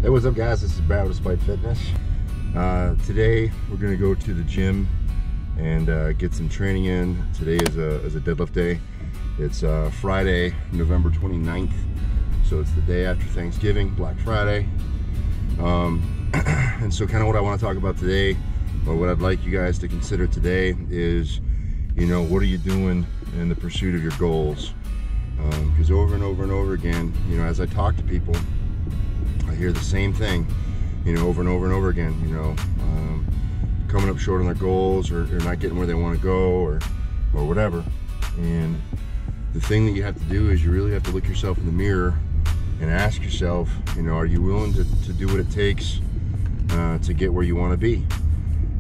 Hey, what's up guys? This is Brad with Despite Fitness. Today we're going to go to the gym and get some training in. Today is a deadlift day. It's Friday, November 29th. So it's the day after Thanksgiving, Black Friday. And so kind of what I want to talk about today, or what I'd like you guys to consider today is, you know, what are you doing in the pursuit of your goals? Because over and over and over again, you know, as I talk to people, I hear the same thing, you know, over and over and over again, you know, coming up short on their goals or not getting where they want to go or whatever. And the thing that you have to do is you really have to look yourself in the mirror and ask yourself, you know, are you willing to do what it takes to get where you want to be?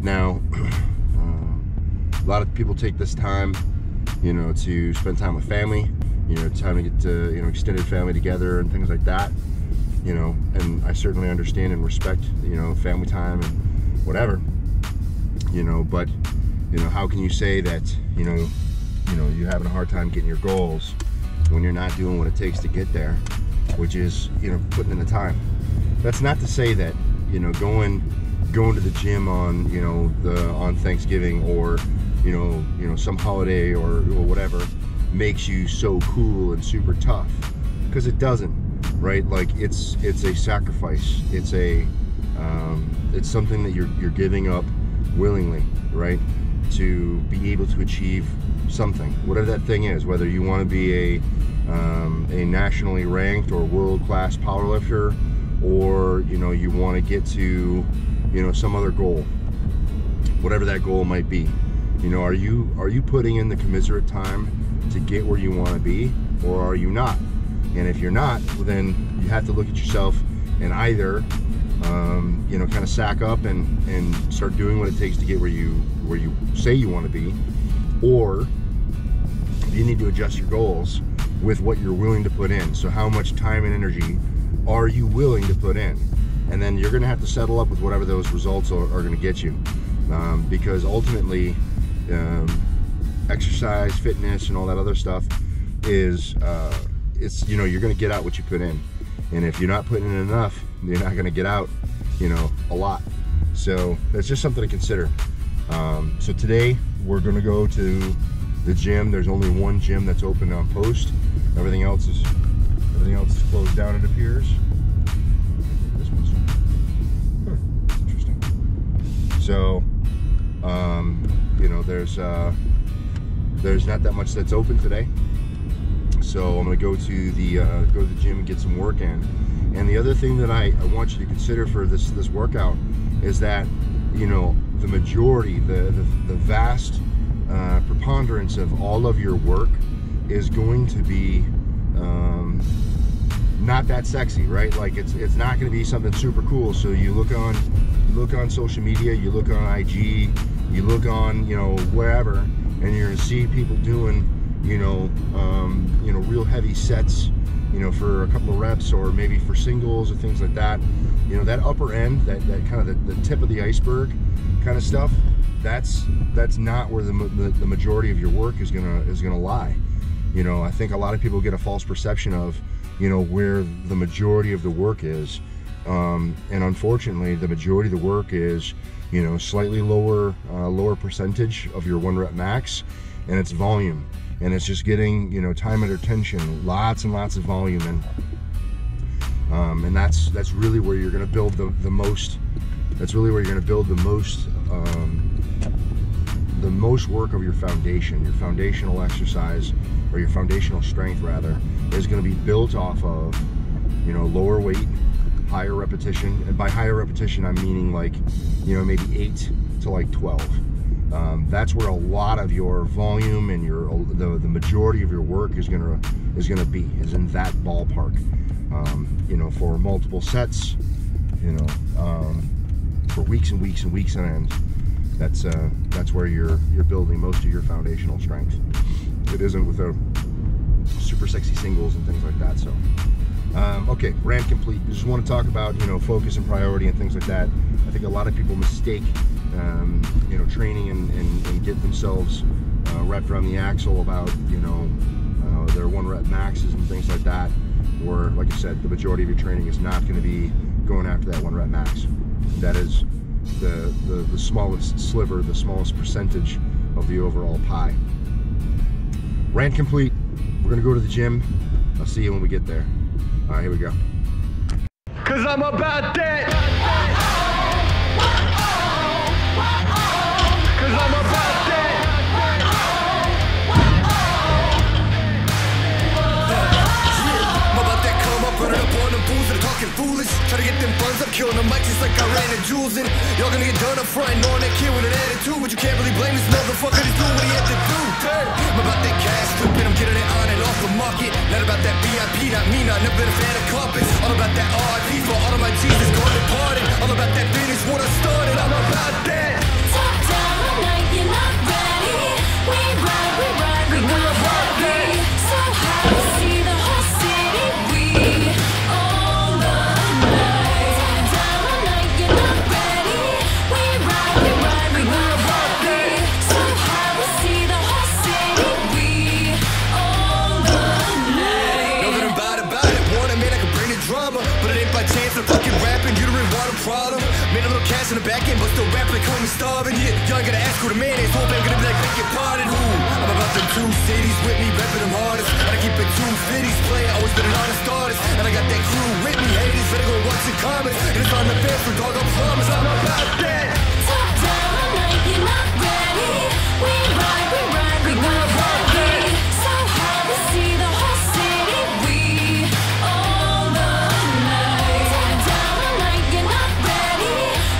Now, a lot of people take this time, you know, to spend time with family, you know, time to get to, you know, extended family together and things like that. You know, and I certainly understand and respect, you know, family time and whatever, you know, but, you know, how can you say that, you know, you're having a hard time getting your goals when you're not doing what it takes to get there, which is, you know, putting in the time. That's not to say that, you know, going to the gym on, you know, on Thanksgiving or, you know, some holiday or whatever makes you so cool and super tough, because it doesn't. Right, like it's a sacrifice. It's something that you're giving up willingly, right, to be able to achieve something, whatever that thing is. Whether you want to be a nationally ranked or world-class powerlifter, or you know, you want to get to, you know, some other goal, whatever that goal might be. You know, are you putting in the commensurate time to get where you want to be, or are you not? And if you're not, well, then you have to look at yourself and either, you know, kind of sack up and start doing what it takes to get where you say you want to be, or you need to adjust your goals with what you're willing to put in. So how much time and energy are you willing to put in? And then you're going to have to settle up with whatever those results are going to get you, because ultimately, exercise, fitness, and all that other stuff is it's, you know, you're going to get out what you put in, and if you're not putting in enough, you're not going to get out, you know, a lot. So that's just something to consider. So today we're going to go to the gym. There's only one gym that's open on post. Everything else is closed down, it appears. This one's interesting. So you know, there's not that much that's open today. So I'm going to go to the gym and get some work in. And the other thing that I want you to consider for this workout is that, you know, the majority, the vast preponderance of all of your work is going to be not that sexy, right? Like it's not going to be something super cool. So you look on social media, you look on IG, you look on, you know, wherever, and you're going to see people doing, you know, real heavy sets, you know, for a couple of reps, or maybe for singles or things like that. You know, that upper end, that kind of the tip of the iceberg kind of stuff, that's not where the majority of your work is gonna lie. You know, I think a lot of people get a false perception of, you know, where the majority of the work is, and unfortunately the majority of the work is, you know, slightly lower percentage of your 1 rep max, and it's volume. And it's just getting, you know, time under tension, lots and lots of volume, and that's really where you're going to build the most. That's really where you're going to build the most work of your foundation. Your foundational exercise, or your foundational strength rather, is going to be built off of, you know, lower weight, higher repetition. And by higher repetition, I'm meaning like, you know, maybe 8 to like 12. That's where a lot of your volume and the majority of your work is gonna be in that ballpark. You know, for multiple sets, you know, for weeks and weeks and weeks on end. That's where you're building most of your foundational strength. It isn't with a super sexy singles and things like that. So okay, rant complete. Just want to talk about, you know, focus and priority and things like that. I think a lot of people mistake, you know, training and get themselves wrapped around the axle about, you know, their 1 rep maxes and things like that. or like I said, the majority of your training is not going to be going after that 1 rep max. That is the smallest sliver, the smallest percentage of the overall pie. Rant complete. We're gonna go to the gym. I'll see you when we get there. All right, here we go. Cause I'm about that. Cause I'm about that. I'm about that come up, running up on them fools that are talking foolish. Try to get them funds up, killing them mics just like I ran the jewels in. Y'all gonna get done up front, knowing that kid with an attitude, but you can't really blame this motherfucker. He's doing what he had to do. I'm about that cash flipping, I'm getting it on and off the market. Not about that VIP, not me, not never been a fan of carpets. All about that RIP for all of my Jesus gone departed. All about that finish what I started. I'm about that. Top down, like you're not ready. We ride, we're about that. So high, we see the whole city. We all the night. Top down, like you're not ready. We ride, we're about that. So high, we see the whole city. We all the night. Know that I'm about it. Wanna man, I can bring the drama, but it ain't by chance. I'm fucking rapping. You don't really want a problem. Made a little cash in the back end, but still rapping like homie starving. Yeah, y'all ain't gonna ask who the man is. Hope I'm gonna be like, beg your pardon. Who? I'm about them 2 cities with me, repping them hardest. And I keep it 250s playing, always been an honest artist. And I got that crew with me, haters better go watch the comments. And it's on the fence for dog, I promise. I'm about that. Top down, like you're not ready. We ride, we're about that. So high, we see the whole city. We all the night. Top down, like you're not ready.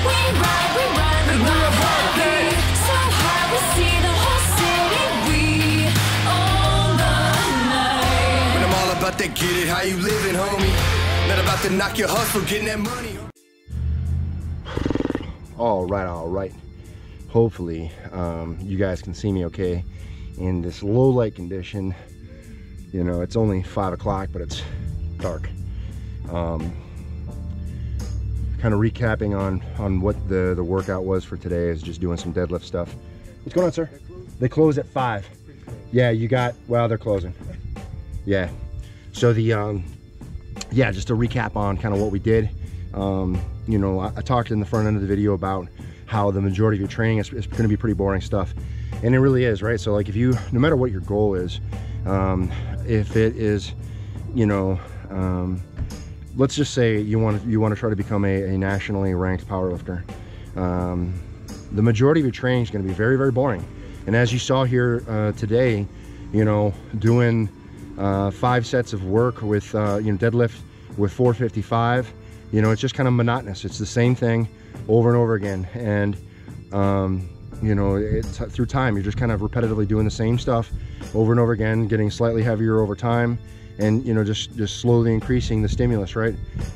We ride, we're about that. So high, we see the whole city. We all the night. When I'm all about that, get it, how you living, homie? Not about to knock your hustle, getting that money. All right. Hopefully you guys can see me okay in this low light condition. You know, it's only 5 o'clock, but it's dark. Kind of recapping on what the workout was for today is just doing some deadlift stuff. What's going on, sir? They close at 5. Yeah, you got, well, they're closing. Yeah. So the yeah, just to recap on kind of what we did. You know, I talked in the front end of the video about how the majority of your training is going to be pretty boring stuff, and it really is, right? So like, if you, no matter what your goal is, if it is, you know, let's just say you want to try to become a nationally ranked powerlifter, the majority of your training is going to be very, very boring. And as you saw here today, you know, doing 5 sets of work with you know, deadlift with 455, you know, it's just kind of monotonous. It's the same thing over and over again. And you know, it's through time, you're just kind of repetitively doing the same stuff over and over again, getting slightly heavier over time, and you know, just slowly increasing the stimulus, right?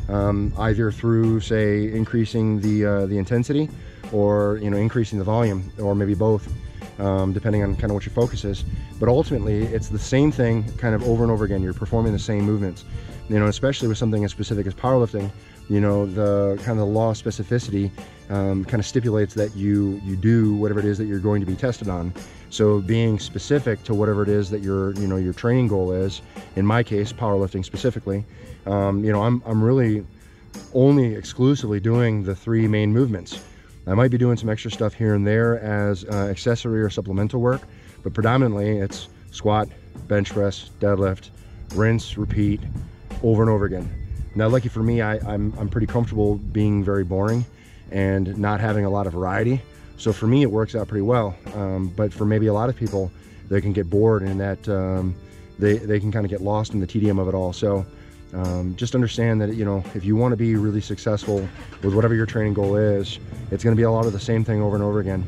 Either through, say, increasing the intensity, or you know, increasing the volume, or maybe both, depending on kind of what your focus is. But ultimately, it's the same thing kind of over and over again. You're performing the same movements, you know, especially with something as specific as powerlifting. You know, the kind of the law of specificity kind of stipulates that you do whatever it is that you're going to be tested on. So being specific to whatever it is that your training goal is, in my case, powerlifting specifically, you know, I'm really only exclusively doing the 3 main movements. I might be doing some extra stuff here and there as accessory or supplemental work, but predominantly it's squat, bench press, deadlift, rinse, repeat, over and over again. Now, lucky for me, I'm pretty comfortable being very boring and not having a lot of variety. So for me, it works out pretty well. But for maybe a lot of people, they can get bored, and that they can kind of get lost in the tedium of it all. So just understand that, you know, if you want to be really successful with whatever your training goal is, it's going to be a lot of the same thing over and over again,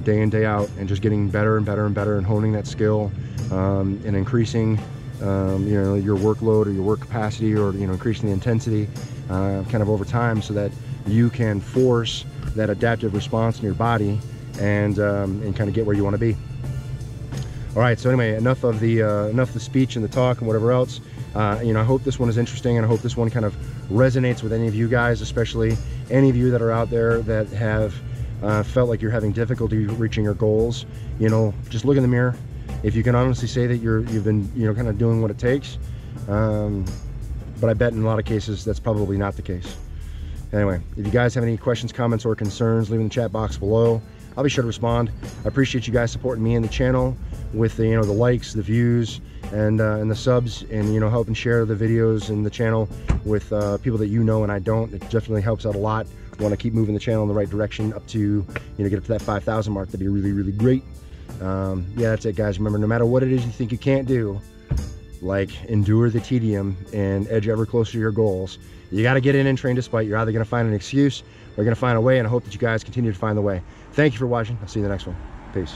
day in, day out, and just getting better and better and better, and honing that skill, and increasing you know, your workload or your work capacity, or you know, increasing the intensity kind of over time, so that you can force that adaptive response in your body and kind of get where you want to be. All right, so anyway, enough of the speech and the talk and whatever else. You know, I hope this one is interesting, and I hope this one kind of resonates with any of you guys, especially any of you that are out there that have felt like you're having difficulty reaching your goals. You know, just look in the mirror. If you can honestly say that you've been, you know, kind of doing what it takes, but I bet in a lot of cases that's probably not the case. Anyway, if you guys have any questions, comments, or concerns, leave in the chat box below. I'll be sure to respond. I appreciate you guys supporting me and the channel with the, the likes, the views, and the subs, and helping share the videos and the channel with people that and I don't. It definitely helps out a lot. I want to keep moving the channel in the right direction up to get up to that 5,000 mark. That'd be really, really great. Yeah, that's it, guys. Remember, no matter what it is you think you can't do, like endure the tedium and edge ever closer to your goals, you got to get in and train despite. You're either going to find an excuse or you're going to find a way, and I hope that you guys continue to find the way. Thank you for watching. I'll see you in the next one. Peace.